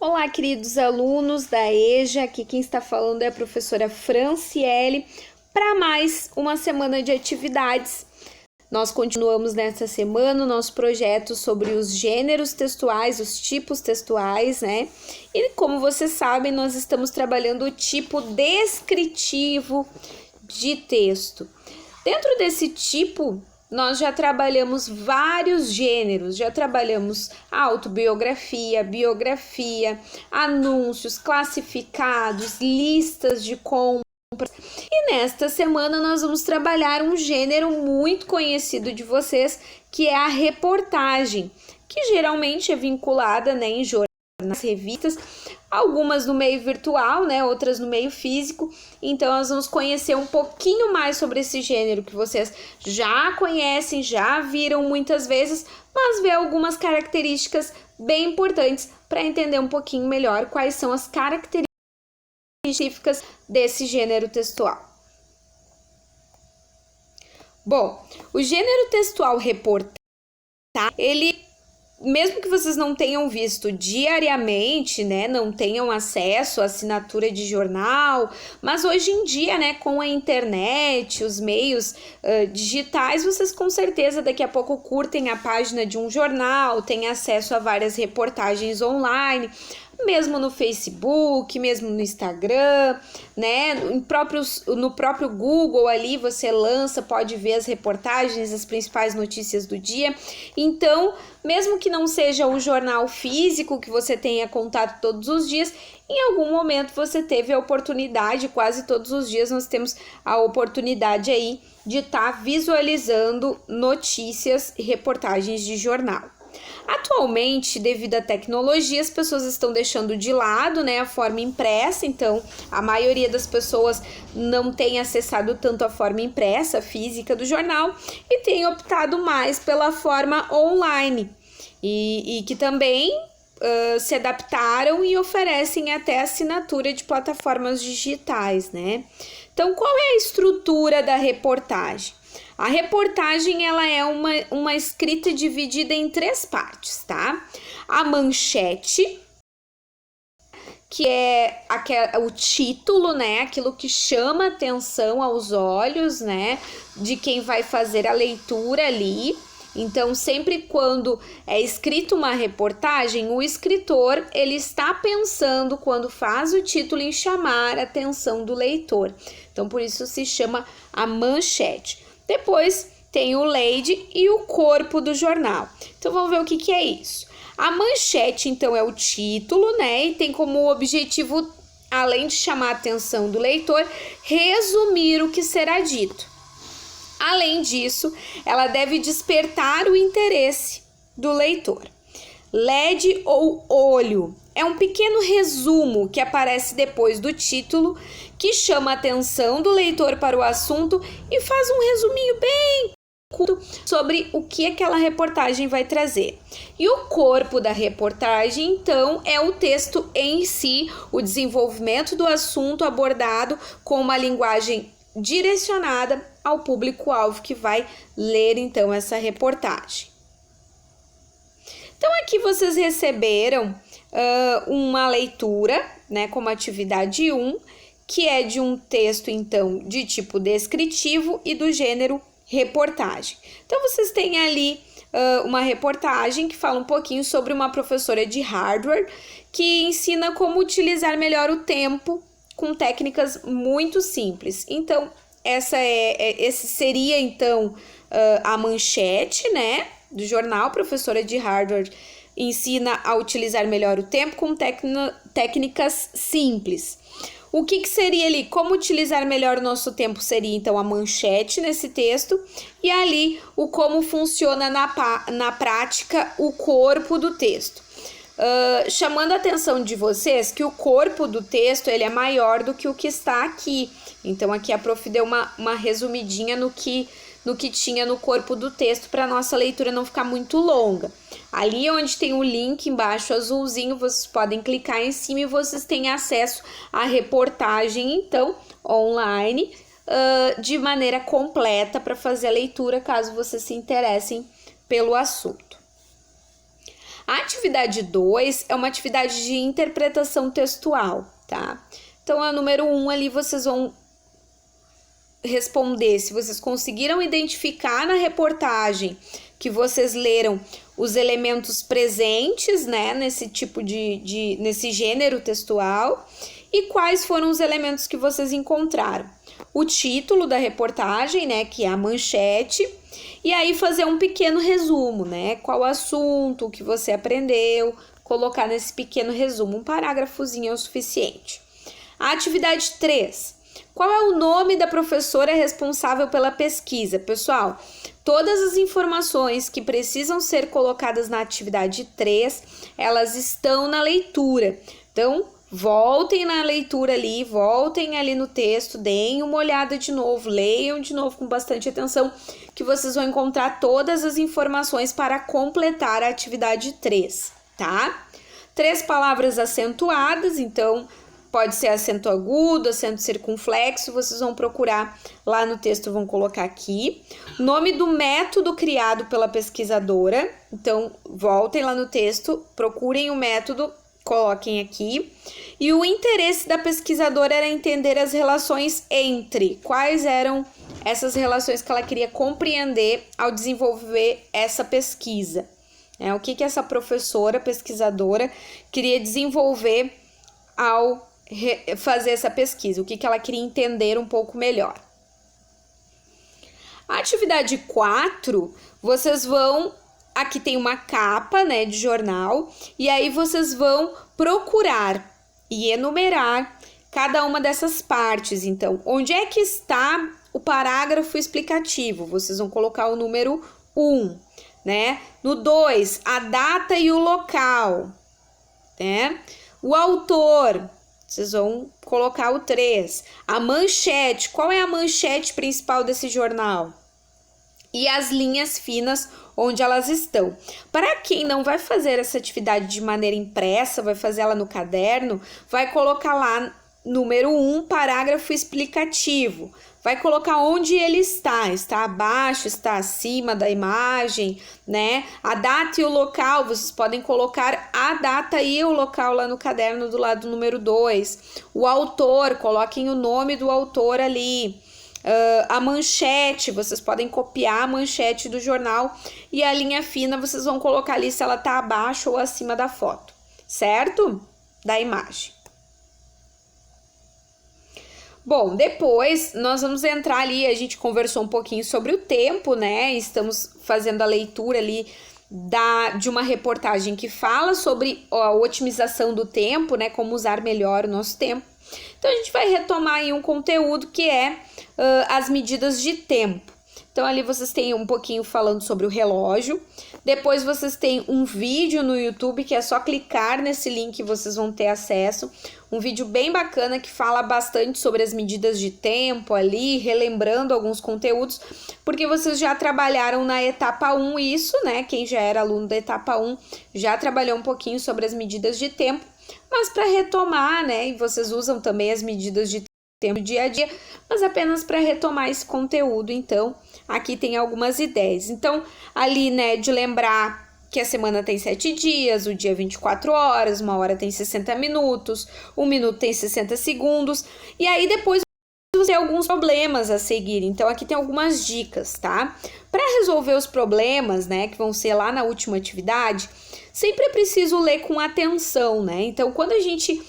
Olá, queridos alunos da EJA, aqui quem está falando é a professora Franciele, para mais uma semana de atividades. Nós continuamos nessa semana o nosso projeto sobre os gêneros textuais, os tipos textuais, né? E como vocês sabem, nós estamos trabalhando o tipo descritivo de texto. Dentro desse tipo, nós já trabalhamos vários gêneros, já trabalhamos autobiografia, biografia, anúncios, classificados, listas de compras. E nesta semana nós vamos trabalhar um gênero muito conhecido de vocês, que é a reportagem, que geralmente é vinculada, né, em jornais, revistas, algumas no meio virtual, né, outras no meio físico. Então nós vamos conhecer um pouquinho mais sobre esse gênero que vocês já conhecem, já viram muitas vezes, mas ver algumas características bem importantes para entender um pouquinho melhor quais são as características específicas desse gênero textual. Bom, o gênero textual reportagem, ele, mesmo que vocês não tenham visto diariamente, né, não tenham acesso à assinatura de jornal, mas hoje em dia, né, com a internet, os meios digitais, vocês com certeza daqui a pouco curtem a página de um jornal, têm acesso a várias reportagens online, mesmo no Facebook, mesmo no Instagram, né? No próprio Google ali você lança, pode ver as reportagens, as principais notícias do dia. Então, mesmo que não seja o jornal físico que você tenha contato todos os dias, em algum momento você teve a oportunidade, quase todos os dias nós temos a oportunidade aí de estar visualizando notícias e reportagens de jornal. Atualmente, devido à tecnologia, as pessoas estão deixando de lado, né, a forma impressa, então a maioria das pessoas não tem acessado tanto a forma impressa, física do jornal, e tem optado mais pela forma online, e que também se adaptaram e oferecem até assinatura de plataformas digitais, né? Então, qual é a estrutura da reportagem? A reportagem, ela é uma escrita dividida em três partes, tá? A manchete, que é o título, né? Aquilo que chama atenção aos olhos, né? De quem vai fazer a leitura ali. Então, sempre quando é escrito uma reportagem, o escritor, ele está pensando, quando faz o título, em chamar a atenção do leitor. Então, por isso se chama a manchete. Depois tem o lead e o corpo do jornal. Então vamos ver o que é isso. A manchete, então, é o título, né? E tem como objetivo, além de chamar a atenção do leitor, resumir o que será dito. Além disso, ela deve despertar o interesse do leitor. LED ou olho é um pequeno resumo que aparece depois do título, que chama a atenção do leitor para o assunto e faz um resuminho bem curto sobre o que aquela reportagem vai trazer. E o corpo da reportagem, então, é o texto em si, o desenvolvimento do assunto abordado com uma linguagem direcionada ao público-alvo que vai ler, então, essa reportagem. Então, aqui vocês receberam uma leitura, né, como atividade 1, que é de um texto, então, de tipo descritivo e do gênero reportagem. Então, vocês têm ali uma reportagem que fala um pouquinho sobre uma professora de Harvard que ensina como utilizar melhor o tempo com técnicas muito simples. Então, esse seria, então, a manchete, né, do jornal. Professora de Harvard ensina a utilizar melhor o tempo com técnicas simples. O que seria ali? Como utilizar melhor o nosso tempo seria, então, a manchete nesse texto, e ali o como funciona na prática o corpo do texto. Chamando a atenção de vocês que o corpo do texto, ele é maior do que o que está aqui. Então, aqui a prof deu uma resumidinha no que tinha no corpo do texto para a nossa leitura não ficar muito longa. Ali onde tem o link embaixo azulzinho, vocês podem clicar em cima e vocês têm acesso à reportagem, então, online, de maneira completa para fazer a leitura, caso vocês se interessem pelo assunto. A atividade 2 é uma atividade de interpretação textual, tá? Então, a número 1 ali vocês vão responder se vocês conseguiram identificar na reportagem que vocês leram os elementos presentes, né, nesse tipo nesse gênero textual, e quais foram os elementos que vocês encontraram. O título da reportagem, né, que é a manchete, e aí fazer um pequeno resumo, né, qual o assunto, o que você aprendeu, colocar nesse pequeno resumo, um parágrafozinho é o suficiente. A atividade 3. Qual é o nome da professora responsável pela pesquisa? Pessoal, todas as informações que precisam ser colocadas na atividade 3, elas estão na leitura. Então, voltem na leitura ali, voltem ali no texto, deem uma olhada de novo, leiam de novo com bastante atenção, que vocês vão encontrar todas as informações para completar a atividade 3, tá? 3 palavras acentuadas, então pode ser acento agudo, acento circunflexo, vocês vão procurar lá no texto, vão colocar aqui. Nome do método criado pela pesquisadora, então voltem lá no texto, procurem o método, coloquem aqui. E o interesse da pesquisadora era entender as relações entre, quais eram essas relações que ela queria compreender ao desenvolver essa pesquisa. O que essa professora pesquisadora queria desenvolver ao fazer essa pesquisa, o que ela queria entender um pouco melhor. A atividade 4, vocês vão, aqui tem uma capa, né, de jornal, e aí vocês vão procurar e enumerar cada uma dessas partes. Então, onde é que está o parágrafo explicativo? Vocês vão colocar o número 1, né? No 2, a data e o local, né? O autor, vocês vão colocar o 3. A manchete, qual é a manchete principal desse jornal? E as linhas finas, onde elas estão. Para quem não vai fazer essa atividade de maneira impressa, vai fazer ela no caderno, vai colocar lá número 1, parágrafo explicativo. Vai colocar onde ele está abaixo, está acima da imagem, né? A data e o local, vocês podem colocar a data e o local lá no caderno do lado do número 2. O autor, coloquem o nome do autor ali. A manchete, vocês podem copiar a manchete do jornal, e a linha fina vocês vão colocar ali se ela está abaixo ou acima da foto, certo? Da imagem. Bom, depois nós vamos entrar ali, a gente conversou um pouquinho sobre o tempo, né? Estamos fazendo a leitura ali de uma reportagem que fala sobre a otimização do tempo, né? Como usar melhor o nosso tempo. Então, a gente vai retomar aí um conteúdo que é as medidas de tempo. Então, ali vocês têm um pouquinho falando sobre o relógio. Depois vocês têm um vídeo no YouTube que é só clicar nesse link e vocês vão ter acesso. Um vídeo bem bacana que fala bastante sobre as medidas de tempo ali, relembrando alguns conteúdos, porque vocês já trabalharam na etapa 1 isso, né? Quem já era aluno da etapa 1 já trabalhou um pouquinho sobre as medidas de tempo, mas para retomar, né? E vocês usam também as medidas de tempo do dia a dia, mas apenas para retomar esse conteúdo, então aqui tem algumas ideias. Então, ali, né, de lembrar que a semana tem 7 dias, o dia 24 horas, uma hora tem 60 minutos, um minuto tem 60 segundos, e aí depois você tem alguns problemas a seguir. Então, aqui tem algumas dicas, tá? Para resolver os problemas, né, que vão ser lá na última atividade, sempre é preciso ler com atenção, né? Então, quando a gente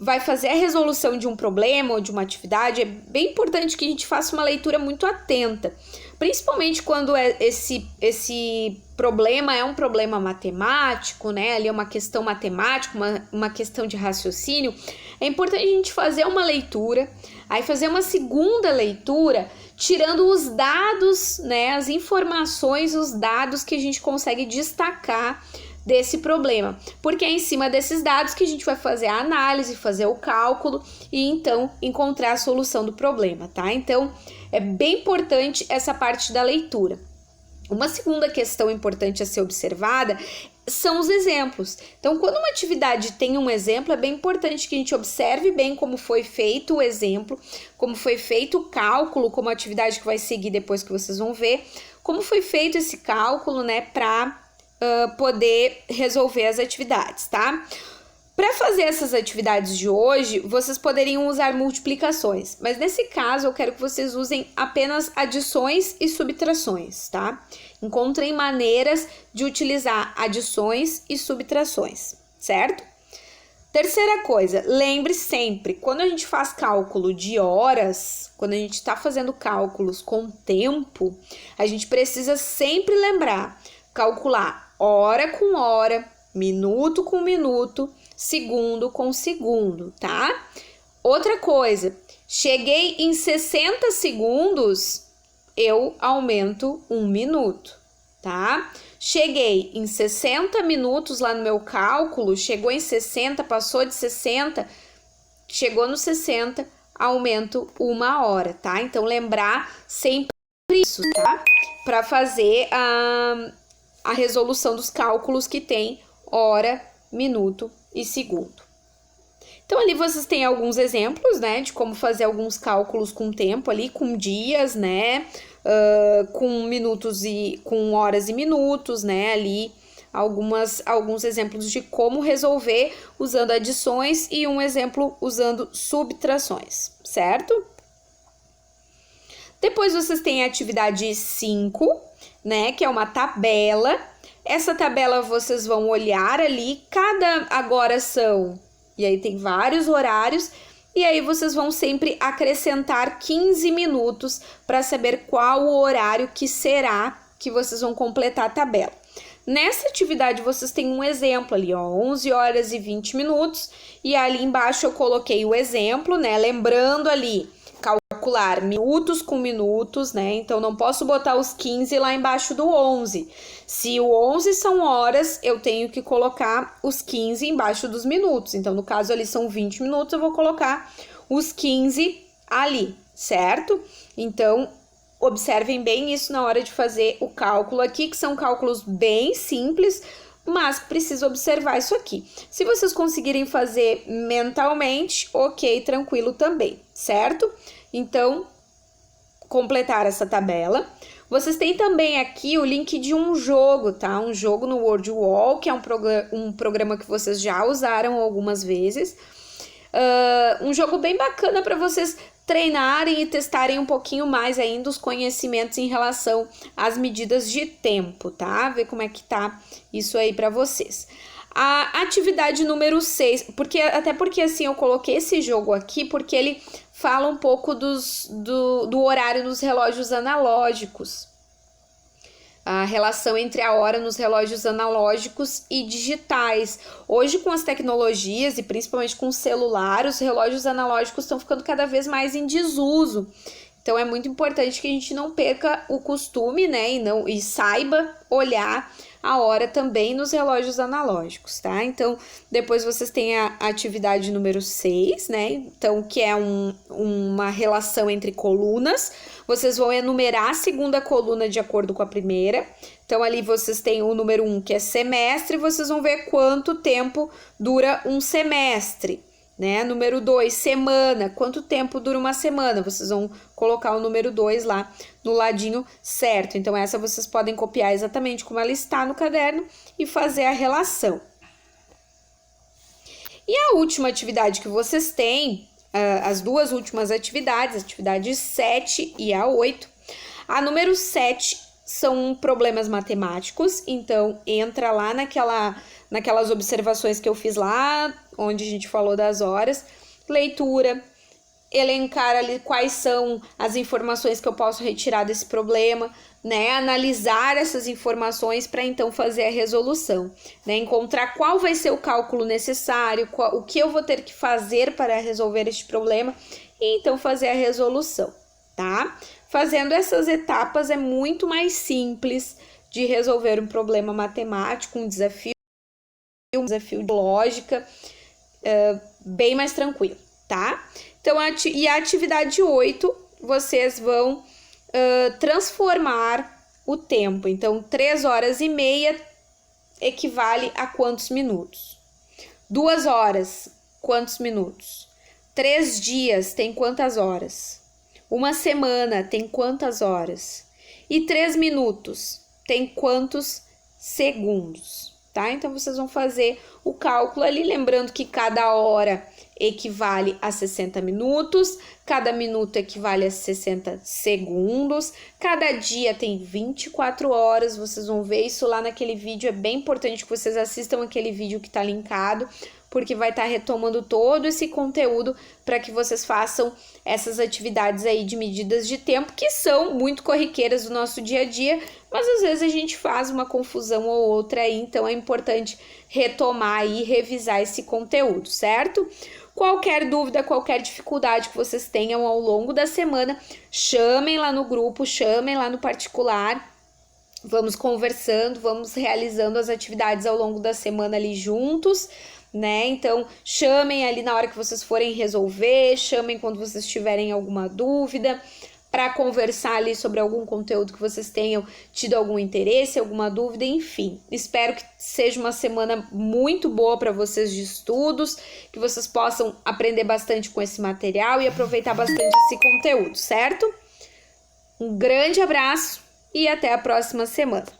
vai fazer a resolução de um problema ou de uma atividade, é bem importante que a gente faça uma leitura muito atenta, principalmente quando esse problema é um problema matemático, né? Ali é uma questão matemática, uma questão de raciocínio. É importante a gente fazer uma leitura, aí fazer uma segunda leitura, tirando os dados, né? As informações, os dados que a gente consegue destacar desse problema, porque é em cima desses dados que a gente vai fazer a análise, fazer o cálculo e então encontrar a solução do problema, tá? Então, é bem importante essa parte da leitura. Uma segunda questão importante a ser observada são os exemplos. Então, quando uma atividade tem um exemplo, é bem importante que a gente observe bem como foi feito o exemplo, como foi feito o cálculo, como a atividade que vai seguir depois que vocês vão ver, como foi feito esse cálculo, né, para poder resolver as atividades, tá? Para fazer essas atividades de hoje, vocês poderiam usar multiplicações, mas nesse caso eu quero que vocês usem apenas adições e subtrações, tá? Encontrem maneiras de utilizar adições e subtrações, certo? Terceira coisa, lembre sempre, quando a gente faz cálculo de horas, quando a gente está fazendo cálculos com tempo, a gente precisa sempre lembrar, calcular hora com hora, minuto com minuto, segundo com segundo, tá? Outra coisa, cheguei em 60 segundos, eu aumento 1 minuto, tá? Cheguei em 60 minutos lá no meu cálculo, chegou em 60, passou de 60, chegou no 60, aumento 1 hora, tá? Então, lembrar sempre isso, tá? Para fazer a resolução dos cálculos que tem hora, minuto e segundo. Então, ali vocês têm alguns exemplos, né, de como fazer alguns cálculos com tempo ali, com dias, né, com minutos e com horas e minutos, né, ali alguns exemplos de como resolver usando adições e um exemplo usando subtrações, certo? Depois vocês têm a atividade 5, né, que é uma tabela. Essa tabela vocês vão olhar ali, agora são, e aí tem vários horários, e aí vocês vão sempre acrescentar 15 minutos para saber qual o horário que será que vocês vão completar a tabela. Nessa atividade vocês têm um exemplo ali, ó, 11 horas e 20 minutos, e ali embaixo eu coloquei o exemplo, né, lembrando ali, calcular minutos com minutos, né? Então, não posso botar os 15 lá embaixo do 11. Se o 11 são horas, eu tenho que colocar os 15 embaixo dos minutos. Então, no caso ali são 20 minutos, eu vou colocar os 15 ali, certo? Então, observem bem isso na hora de fazer o cálculo aqui, que são cálculos bem simples, mas precisa observar isso aqui. Se vocês conseguirem fazer mentalmente, ok, tranquilo também, certo? Então, completar essa tabela. Vocês têm também aqui o link de um jogo, tá? Um jogo no WordWall, que é um programa que vocês já usaram algumas vezes. Um jogo bem bacana para vocês treinarem e testarem um pouquinho mais ainda os conhecimentos em relação às medidas de tempo, tá? Ver como é que tá isso aí para vocês. A atividade número 6, até porque assim eu coloquei esse jogo aqui porque ele fala um pouco do horário nos relógios analógicos. A relação entre a hora nos relógios analógicos e digitais. Hoje, com as tecnologias e principalmente com o celular, os relógios analógicos estão ficando cada vez mais em desuso. Então, é muito importante que a gente não perca o costume, né? E saiba olhar a hora também nos relógios analógicos, tá? Então, depois vocês têm a atividade número 6, né? Então, que é uma relação entre colunas. Vocês vão enumerar a segunda coluna de acordo com a primeira. Então, ali vocês têm o número 1, que é semestre, vocês vão ver quanto tempo dura um semestre, né? Número 2, semana, quanto tempo dura uma semana? Vocês vão colocar o número 2 lá no ladinho certo. Então, essa vocês podem copiar exatamente como ela está no caderno e fazer a relação. E a última atividade que vocês têm, as duas últimas atividades, a atividade 7 e a 8. A número 7 são problemas matemáticos, então entra lá naquelas observações que eu fiz lá, onde a gente falou das horas, leitura, elencar ali quais são as informações que eu posso retirar desse problema, né? Analisar essas informações para então fazer a resolução, né? Encontrar qual vai ser o cálculo necessário, o que eu vou ter que fazer para resolver este problema e então fazer a resolução, tá? Fazendo essas etapas é muito mais simples de resolver um problema matemático, um desafio de lógica, bem mais tranquilo, tá? Então, e a atividade 8, vocês vão transformar o tempo. Então, 3 horas e meia equivale a quantos minutos? 2 horas, quantos minutos? 3 dias tem quantas horas? Uma semana tem quantas horas? E 3 minutos tem quantos segundos, tá? Então, vocês vão fazer o cálculo ali, lembrando que cada hora equivale a 60 minutos, cada minuto equivale a 60 segundos, cada dia tem 24 horas, vocês vão ver isso lá naquele vídeo, é bem importante que vocês assistam aquele vídeo que tá linkado, porque vai estar retomando todo esse conteúdo para que vocês façam essas atividades aí de medidas de tempo, que são muito corriqueiras do nosso dia a dia, mas às vezes a gente faz uma confusão ou outra aí, então é importante retomar e revisar esse conteúdo, certo? Qualquer dúvida, qualquer dificuldade que vocês tenham ao longo da semana, chamem lá no grupo, chamem lá no particular, vamos conversando, vamos realizando as atividades ao longo da semana ali juntos, né? Então, chamem ali na hora que vocês forem resolver, chamem quando vocês tiverem alguma dúvida, para conversar ali sobre algum conteúdo que vocês tenham tido algum interesse, alguma dúvida, enfim. Espero que seja uma semana muito boa para vocês de estudos, que vocês possam aprender bastante com esse material e aproveitar bastante esse conteúdo, certo? Um grande abraço e até a próxima semana.